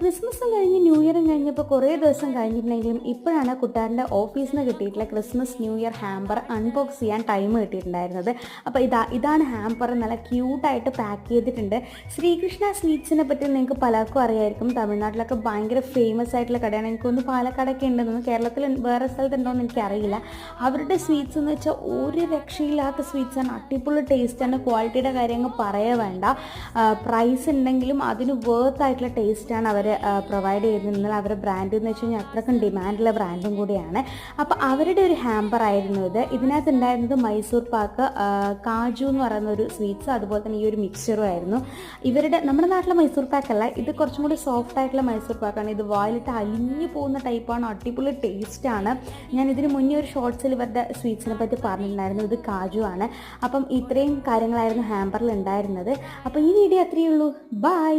ക്രിസ്മസും കഴിഞ്ഞ് ന്യൂ ഇയറും കഴിഞ്ഞപ്പോൾ കുറേ ദിവസം കഴിഞ്ഞിട്ടുണ്ടെങ്കിലും ഇപ്പോഴാണ് കുട്ടാറിൻ്റെ ഓഫീസിൽ നിന്ന് കിട്ടിയിട്ടുള്ള Christmas new year hamper unbox ചെയ്യാൻ ടൈം കിട്ടിയിട്ടുണ്ടായിരുന്നത്. അപ്പോൾ ഇതാണ് ഹാമ്പർ. നല്ല ക്യൂട്ടായിട്ട് പാക്ക് ചെയ്തിട്ടുണ്ട്. ശ്രീകൃഷ്ണ സ്വീറ്റ്സിനെ പറ്റി നിങ്ങൾക്ക് പലർക്കും അറിയായിരിക്കും. തമിഴ്നാട്ടിലൊക്കെ ഭയങ്കര ഫേമസ് ആയിട്ടുള്ള കടയാണ്. എനിക്കൊന്ന് പാലക്കാടൊക്കെ ഉണ്ടെന്ന്, കേരളത്തിൽ വേറെ സ്ഥലത്തുണ്ടോയെന്ന് എനിക്കറിയില്ല. അവരുടെ സ്വീറ്റ്സ് എന്ന് വെച്ചാൽ ഒരു രക്ഷയില്ലാത്ത സ്വീറ്റ്സാണ്. അടിപൊളി ടേസ്റ്റാണ്. ക്വാളിറ്റിയുടെ കാര്യങ്ങൾ പറയേ വേണ്ട. പ്രൈസ് ഉണ്ടെങ്കിലും അതിന് വേർത്ത് ആയിട്ടുള്ള ടേസ്റ്റാണ് അവർ പ്രൊവൈഡ് ചെയ്യുന്നത്. അവരുടെ ബ്രാൻഡ് എന്ന് വെച്ച് കഴിഞ്ഞാൽ അത്രക്കും ഡിമാൻഡുള്ള ബ്രാൻഡും കൂടിയാണ്. അപ്പോൾ അവരുടെ ഒരു ഹാമ്പർ ആയിരുന്നു ഇത്. ഇതിനകത്ത് ഉണ്ടായിരുന്നത് മൈസൂർ പാക്ക്, കാജു എന്ന് പറയുന്ന ഒരു സ്വീറ്റ്സ്, അതുപോലെ തന്നെ ഈ ഒരു മിക്സ്ചറും ആയിരുന്നു. നമ്മുടെ നാട്ടിലെ മൈസൂർ പാക്കല്ല, ഇത് കുറച്ചും കൂടി സോഫ്റ്റ് ആയിട്ടുള്ള മൈസൂർ പാക്കാണ്. ഇത് വായിലിട്ട് അലിഞ്ഞു പോകുന്ന ടൈപ്പാണ്. അടിപൊളി ടേസ്റ്റാണ്. ഞാൻ ഇതിന് മുന്നേ ഒരു ഷോർട്സിൽ ഇവരുടെ സ്വീറ്റ്സിനെ പറ്റി പറഞ്ഞിട്ടുണ്ടായിരുന്നു. ഇത് കാജു ആണ്. അപ്പം ഇത്രയും കാര്യങ്ങളായിരുന്നു ഹാമ്പറിൽ ഉണ്ടായിരുന്നത്. അപ്പോൾ ഈ വീഡിയോ അത്രയേ ഉള്ളൂ. ബൈ.